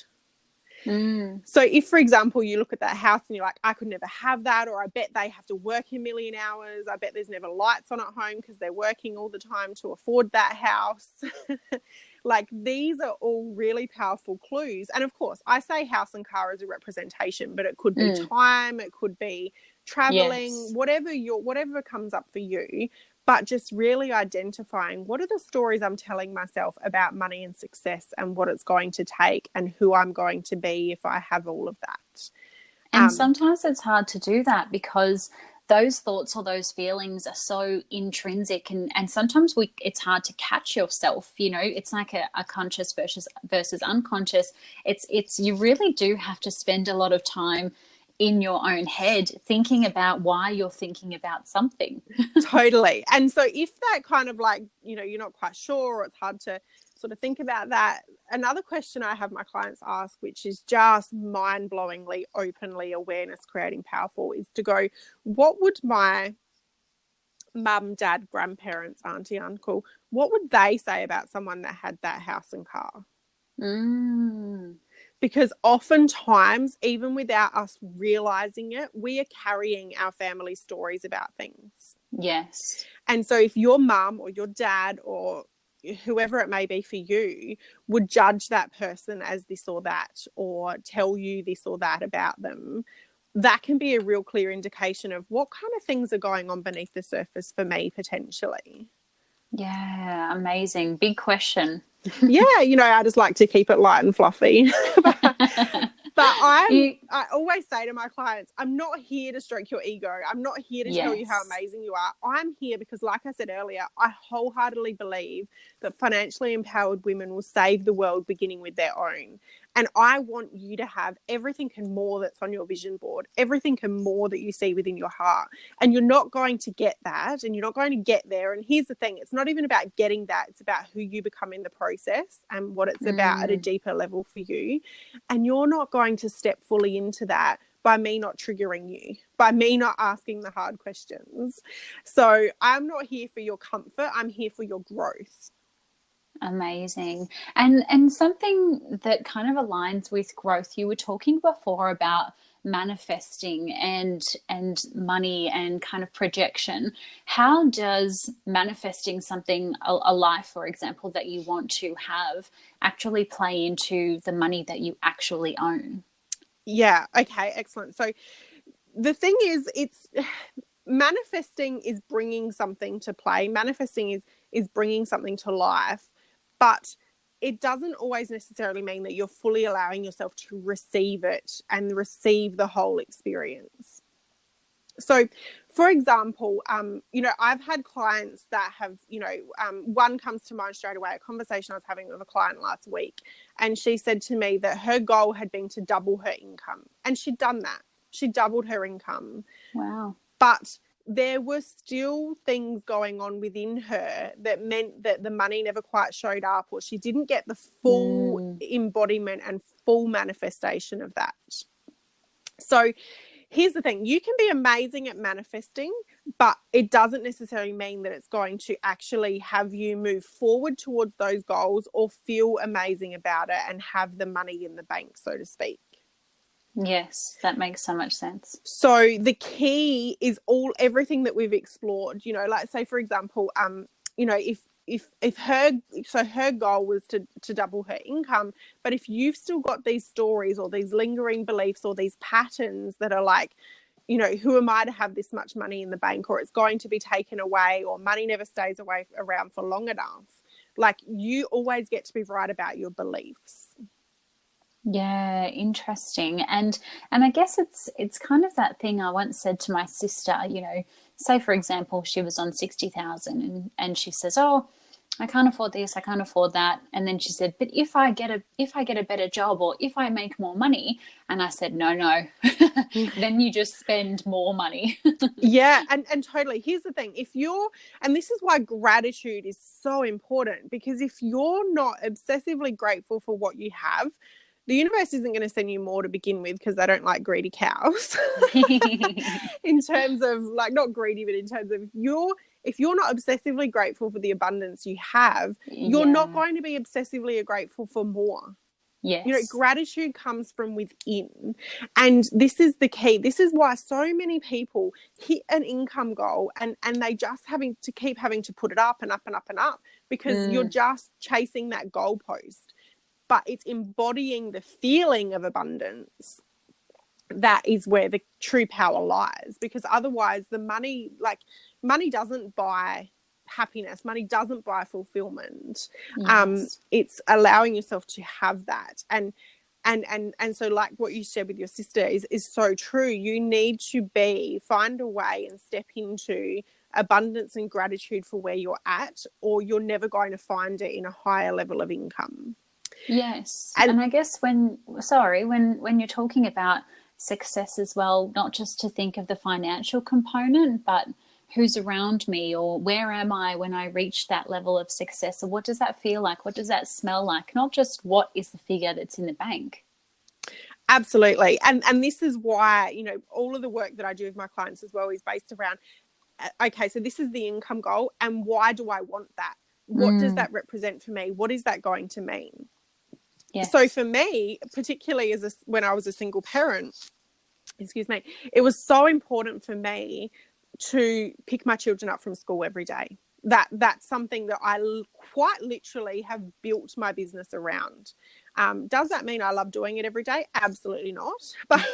So if, for example, you look at that house and you're like, I could never have that, or I bet they have to work a million hours, I bet there's never lights on at home because they're working all the time to afford that house. Like, these are all really powerful clues. And of course, I say house and car as a representation, but it could be time, it could be traveling, whatever comes up for you. But just really identifying what are the stories I'm telling myself about money and success and what it's going to take and who I'm going to be if I have all of that. And sometimes it's hard to do that because those thoughts or those feelings are so intrinsic, and sometimes it's hard to catch yourself. You know, it's like a conscious versus unconscious. It's you really do have to spend a lot of time in your own head thinking about why you're thinking about something. Totally. And so if that kind of like, you know, you're not quite sure, or it's hard to sort of think about that, another question I have my clients ask, which is just mind-blowingly openly awareness creating powerful, is to go, what would my mum, dad, grandparents, auntie, uncle, what would they say about someone that had that house and car? Because oftentimes, even without us realizing it, we are carrying our family stories about things. Yes. And so if your mum or your dad or whoever it may be for you would judge that person as this or that, or tell you this or that about them, that can be a real clear indication of what kind of things are going on beneath the surface for me potentially. Yeah, amazing. Big question. Yeah, you know, I just like to keep it light and fluffy. But You, I always say to my clients, I'm not here to stroke your ego. I'm not here to tell you how yes. amazing you are. I'm here because, like I said earlier, I wholeheartedly believe that financially empowered women will save the world beginning with their own. And I want you to have everything and more that's on your vision board, everything and more that you see within your heart. And you're not going to get that, and you're not going to get there. And here's the thing, it's not even about getting that. It's about who you become in the process and what it's about at a deeper level for you. And you're not going to step fully into that by me not triggering you, by me not asking the hard questions. So I'm not here for your comfort. I'm here for your growth. Amazing. And something that kind of aligns with growth, you were talking before about manifesting and money and kind of projection. How does manifesting something, a life, for example, that you want to have, actually play into the money that you actually own? Yeah. Okay. Excellent. So the thing is, it's manifesting is bringing something to play. Manifesting is bringing something to life, but it doesn't always necessarily mean that you're fully allowing yourself to receive it and receive the whole experience. So, for example, you know, I've had clients that have, you know, one comes to mind straight away, a conversation I was having with a client last week, and she said to me that her goal had been to double her income, and she'd done that. She doubled her income. Wow. But there were still things going on within her that meant that the money never quite showed up, or she didn't get the full embodiment and full manifestation of that. So here's the thing, you can be amazing at manifesting, but it doesn't necessarily mean that it's going to actually have you move forward towards those goals or feel amazing about it and have the money in the bank, so to speak. Yes, that makes so much sense. So the key is everything that we've explored, you know, like say, for example, you know, if her goal was to double her income, but if you've still got these stories or these lingering beliefs or these patterns that are like, you know, who am I to have this much money in the bank, or it's going to be taken away, or money never stays around for long enough, like, you always get to be right about your beliefs. Yeah, interesting. And I guess it's kind of that thing I once said to my sister, you know, say for example she was on 60,000 and she says, "Oh, I can't afford this, I can't afford that." And then she said, "But if I get a better job, or if I make more money." And I said, "No." Then you just spend more money. Yeah, and totally. Here's the thing, and this is why gratitude is so important, because if you're not obsessively grateful for what you have, the universe isn't going to send you more to begin with, because they don't like greedy cows. In terms of, like, not greedy, but in terms of if you're not obsessively grateful for the abundance you have, you're not Yeah. going to be obsessively grateful for more. You know, Yes. gratitude comes from within. And this is the key. This is why so many people hit an income goal and they just keep having to put it up and up and up and up, because you're just chasing that goalpost. But it's embodying the feeling of abundance that is where the true power lies, because otherwise money doesn't buy happiness, money doesn't buy fulfillment. Yes. It's allowing yourself to have that, and so, like what you said with your sister is so true. You need to find a way and step into abundance and gratitude for where you're at, or you're never going to find it in a higher level of income. Yes. And And I guess when you're talking about success as well, not just to think of the financial component, but who's around me, or where am I when I reach that level of success, or what does that feel like? What does that smell like? Not just what is the figure that's in the bank. absolutely. And this is why, you know, all of the work that I do with my clients as well is based around, okay, so this is the income goal, and why do I want that? What does that represent for me? What is that going to mean? Yes. So for me, particularly when I was a single parent, excuse me, it was so important for me to pick my children up from school every day. That's something that I quite literally have built my business around. Does that mean I love doing it every day? Absolutely not. But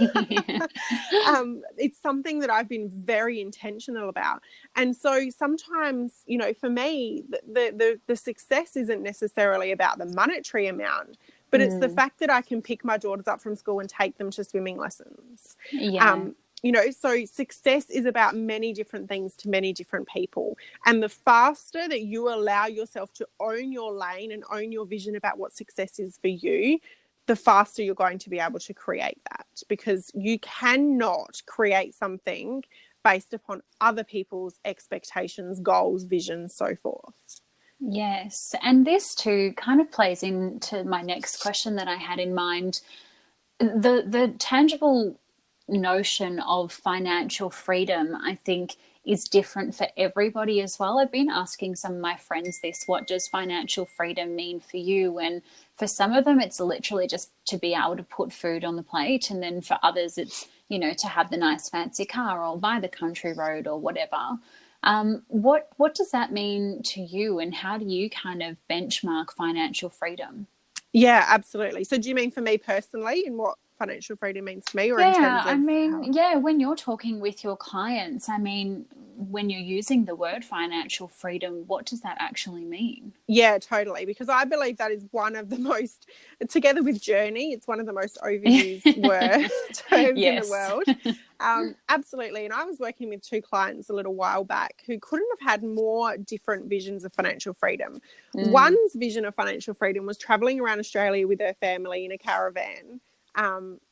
it's something that I've been very intentional about. And so sometimes, you know, for me, the success isn't necessarily about the monetary amount, but it's the fact that I can pick my daughters up from school and take them to swimming lessons. Yeah. You know, so success is about many different things to many different people. And the faster that you allow yourself to own your lane and own your vision about what success is for you, the faster you're going to be able to create that, because you cannot create something based upon other people's expectations, goals, visions, so forth. Yes. And this too kind of plays into my next question that I had in mind. The tangible notion of financial freedom, I think, is different for everybody as well. I've been asking some of my friends this: what does financial freedom mean for you? And for some of them, it's literally just to be able to put food on the plate. And then for others, it's, you know, to have the nice fancy car or buy the country road or whatever. What does that mean to you, and how do you kind of benchmark financial freedom? Yeah, absolutely. So do you mean for me personally, and what financial freedom means to me, or in Yeah, terms I of mean, how? yeah, when you're talking with your clients, I mean, when you're using the word financial freedom, what does that actually mean? Yeah, totally. Because I believe that is one of the most, together with journey, it's one of the most overused word terms in the Yes. world. Absolutely. And I was working with two clients a little while back who couldn't have had more different visions of financial freedom. One's vision of financial freedom was traveling around Australia with her family in a caravan.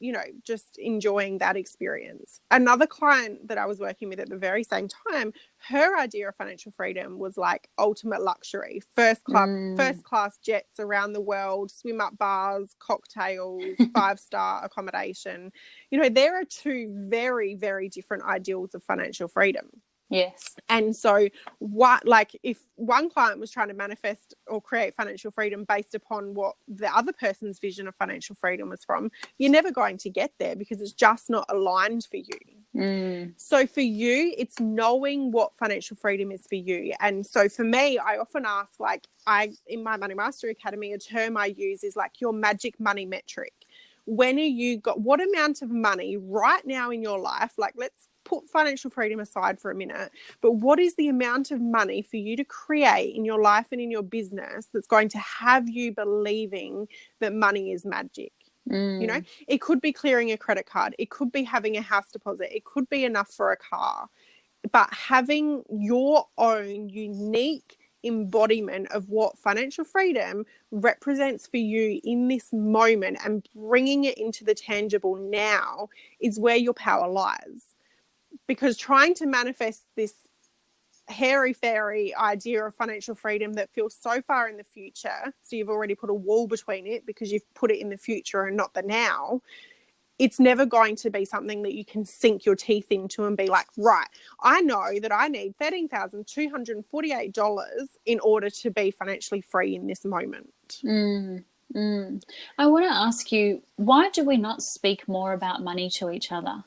You know, just enjoying that experience. Another client that I was working with at the very same time, her idea of financial freedom was like ultimate luxury, first class jets around the world, swim up bars, cocktails, 5-star accommodation. You know, there are two very, very different ideals of financial freedom. Yes. And so what, like, if one client was trying to manifest or create financial freedom based upon what the other person's vision of financial freedom was from, you're never going to get there, because it's just not aligned for you. So for you, it's knowing what financial freedom is for you. And so for me, I often ask, like, in my Money Mastery Academy, a term I use is like your magic money metric. When are you got, what amount of money right now in your life, like, let's put financial freedom aside for a minute, but what is the amount of money for you to create in your life and in your business that's going to have you believing that money is magic? You know, it could be clearing a credit card, it could be having a house deposit, it could be enough for a car, but having your own unique embodiment of what financial freedom represents for you in this moment and bringing it into the tangible now is where your power lies. Because trying to manifest this hairy-fairy idea of financial freedom that feels so far in the future, so you've already put a wall between it because you've put it in the future and not the now, it's never going to be something that you can sink your teeth into and be like, right, I know that I need $13,248 in order to be financially free in this moment. I want to ask you, why do we not speak more about money to each other?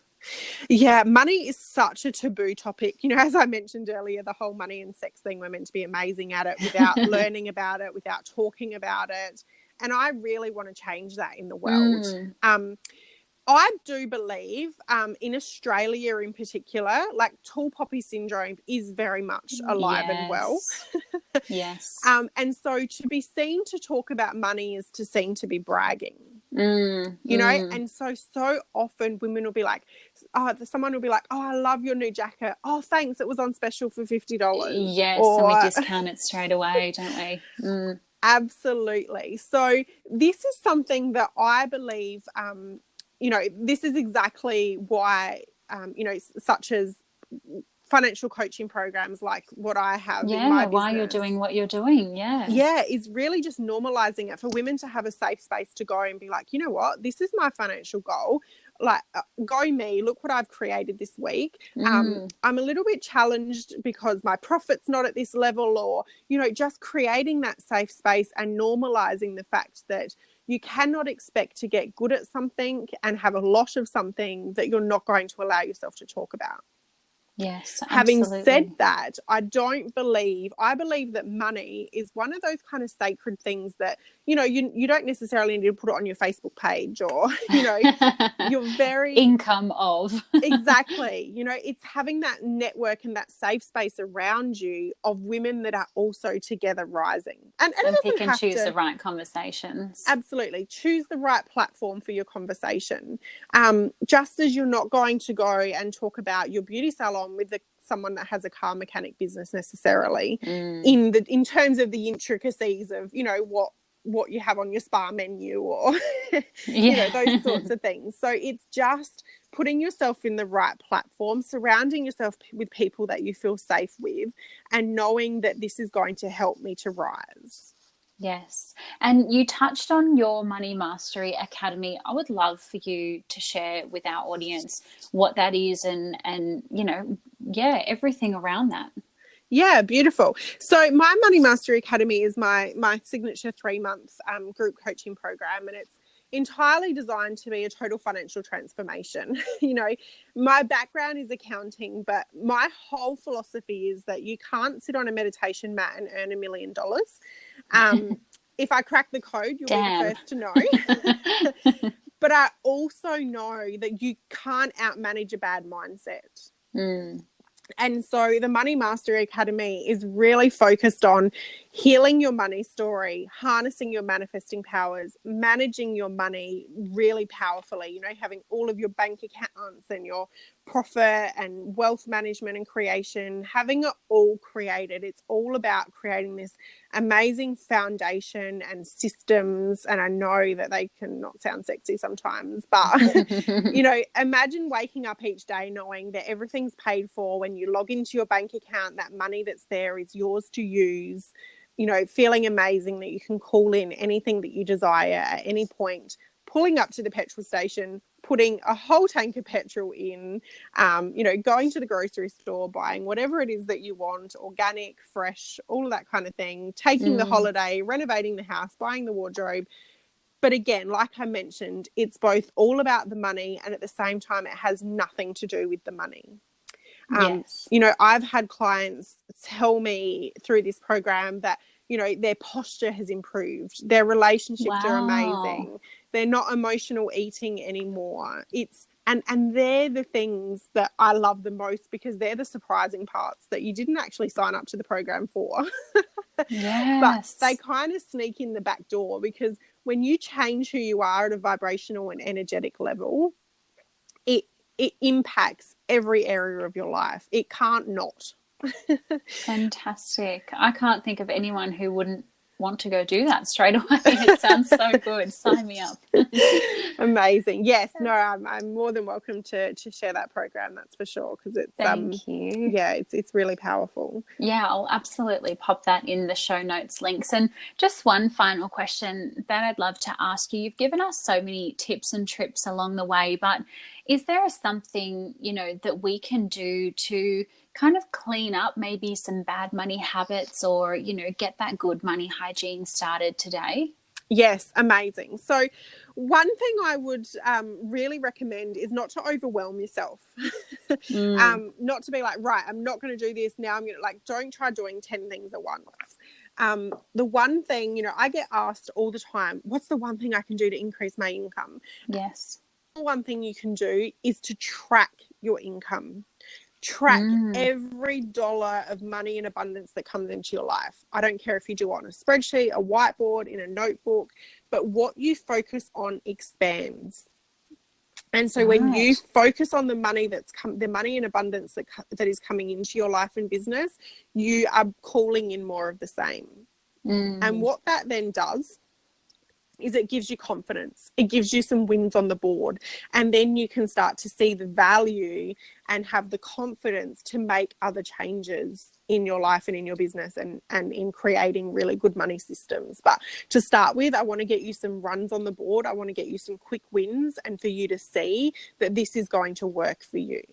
Yeah, money is such a taboo topic. You know, as I mentioned earlier, the whole money and sex thing, we're meant to be amazing at it without learning about it, without talking about it. And I really want to change that in the world. I do believe in Australia in particular, like tall poppy syndrome is very much alive and well. Yes. And so to be seen to talk about money is to seem to be bragging. You know, and so often women will be like, someone will be like, oh, I love your new jacket. Oh, thanks. It was on special for $50. Yes, and we discount it straight away, don't we? Absolutely. So this is something that I believe, you know, this is exactly why, you know, such as financial coaching programs like what I have in my business. Why you're doing what you're doing. Yeah, is really just normalizing it for women to have a safe space to go and be like, you know what, this is my financial goal. Like, go me, look what I've created this week. I'm a little bit challenged because my profit's not at this level, or, you know, just creating that safe space and normalizing the fact that you cannot expect to get good at something and have a lot of something that you're not going to allow yourself to talk about. Yes, Having absolutely. said that, I believe that money is one of those kind of sacred things that you don't necessarily need to put it on your Facebook page, or you're very income of exactly, it's having that network and that safe space around you of women that are also together rising, and it doesn't pick and have choose to, the right conversations. absolutely choose the right platform for your conversation. Just as you're not going to go and talk about your beauty salon with someone that has a car mechanic business necessarily, in terms of the intricacies of what you have on your spa menu, or those sorts of things. So it's just putting yourself in the right platform, surrounding yourself with people that you feel safe with, and knowing that this is going to help me to rise. Yes. And you touched on your Money Mastery Academy. I would love for you to share with our audience what that is and everything around that. Yeah, beautiful. So my Money Mastery Academy is my signature 3-month group coaching program, and it's entirely designed to be a total financial transformation. My background is accounting, but my whole philosophy is that you can't sit on a meditation mat and earn $1 million. If I crack the code, you'll be the first to know. But I also know that you can't outmanage a bad mindset. And so the Money Mastery Academy is really focused on healing your money story, harnessing your manifesting powers, managing your money really powerfully, having all of your bank accounts and your profit and wealth management and creation, having it all created. It's all about creating this amazing foundation and systems. And I know that they can not sound sexy sometimes, but imagine waking up each day knowing that everything's paid for. When you log into your bank account, that money that's there is yours to use, feeling amazing that you can call in anything that you desire at any point, pulling up to the petrol station, putting a whole tank of petrol in, going to the grocery store, buying whatever it is that you want, organic, fresh, all of that kind of thing, taking the holiday, renovating the house, buying the wardrobe. But again, like I mentioned, it's both all about the money, and at the same time, it has nothing to do with the money. Yes. I've had clients tell me through this program that, their posture has improved. Their relationships are amazing. They're not emotional eating anymore. And they're the things that I love the most, because they're the surprising parts that you didn't actually sign up to the program for. Yes. But they kind of sneak in the back door, because when you change who you are at a vibrational and energetic level, it impacts every area of your life. It can't not. Fantastic. I can't think of anyone who wouldn't want to go do that straight away. It sounds so good. Sign me up. Amazing. Yes. No, I'm more than welcome to share that program. That's for sure. Because it's Thank you. Yeah, it's really powerful. Yeah, I'll absolutely pop that in the show notes links. And just one final question that I'd love to ask you. You've given us so many tips and trips along the way, but is there something, that we can do to kind of clean up maybe some bad money habits, or, get that good money hygiene started today? Yes, amazing. So one thing I would really recommend is not to overwhelm yourself. Not to be like, right, I'm not going to do this now. I'm going to don't try doing 10 things at once. The one thing, I get asked all the time, what's the one thing I can do to increase my income? Yes. The one thing you can do is to track your income. Track every dollar of money in abundance that comes into your life. I don't care if you do it on a spreadsheet, a whiteboard, in a notebook, but what you focus on expands. And so when you focus on the money the money in abundance that is coming into your life and business, you are calling in more of the same. And what that then does is it gives you confidence. It gives you some wins on the board. And then you can start to see the value and have the confidence to make other changes in your life and in your business, and in creating really good money systems. But to start with, I want to get you some runs on the board. I want to get you some quick wins, and for you to see that this is going to work for you.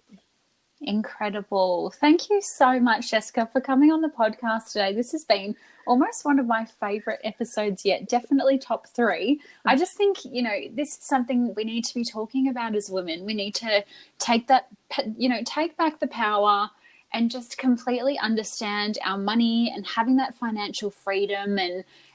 Incredible. Thank you so much, Jessica, for coming on the podcast today. This has been almost one of my favorite episodes yet, definitely top 3. I just think, this is something we need to be talking about as women. We need to take back the power and just completely understand our money and having that financial freedom,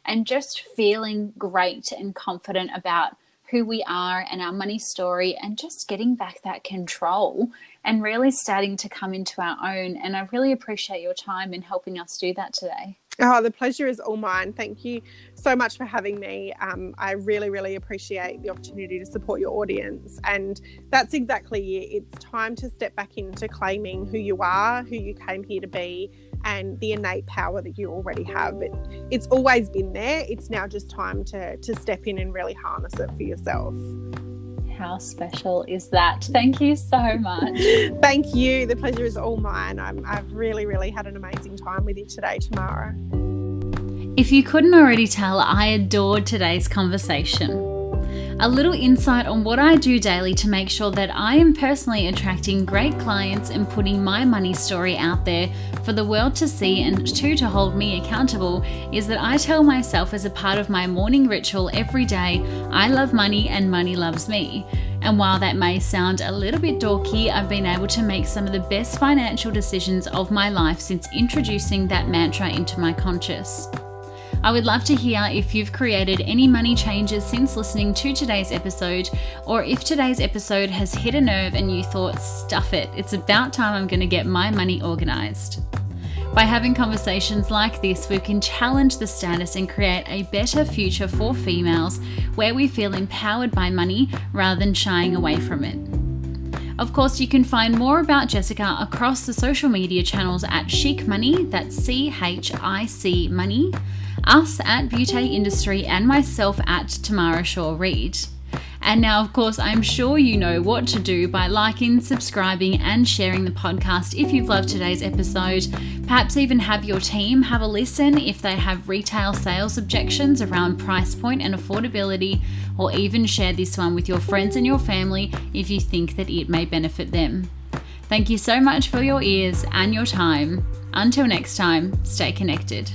and just feeling great and confident about who we are and our money story, and just getting back that control and really starting to come into our own. And I really appreciate your time in helping us do that today. Oh, the pleasure is all mine. Thank you so much for having me. I really, really appreciate the opportunity to support your audience. And that's exactly it. It's time to step back into claiming who you are, who you came here to be, and the innate power that you already have. It's always been there. It's now just time to step in and really harness it for yourself. How special is that? Thank you so much. Thank you. The pleasure is all mine. I've really, really had an amazing time with you today, Tamara. If you couldn't already tell, I adored today's conversation. A little insight on what I do daily to make sure that I am personally attracting great clients and putting my money story out there for the world to see and to hold me accountable is that I tell myself as a part of my morning ritual every day, I love money and money loves me. And while that may sound a little bit dorky, I've been able to make some of the best financial decisions of my life since introducing that mantra into my conscious. I would love to hear if you've created any money changes since listening to today's episode, or if today's episode has hit a nerve and you thought, stuff it, it's about time I'm going to get my money organized. By having conversations like this, we can challenge the status and create a better future for females where we feel empowered by money rather than shying away from it. Of course, you can find more about Jessica across the social media channels at Chic Money, that's CHIC Money, us at Beauté Industry, and myself at Tamara Shaw Reid. And now, of course, I'm sure you know what to do by liking, subscribing, and sharing the podcast if you've loved today's episode. Perhaps even have your team have a listen if they have retail sales objections around price point and affordability, or even share this one with your friends and your family if you think that it may benefit them. Thank you so much for your ears and your time. Until next time, stay connected.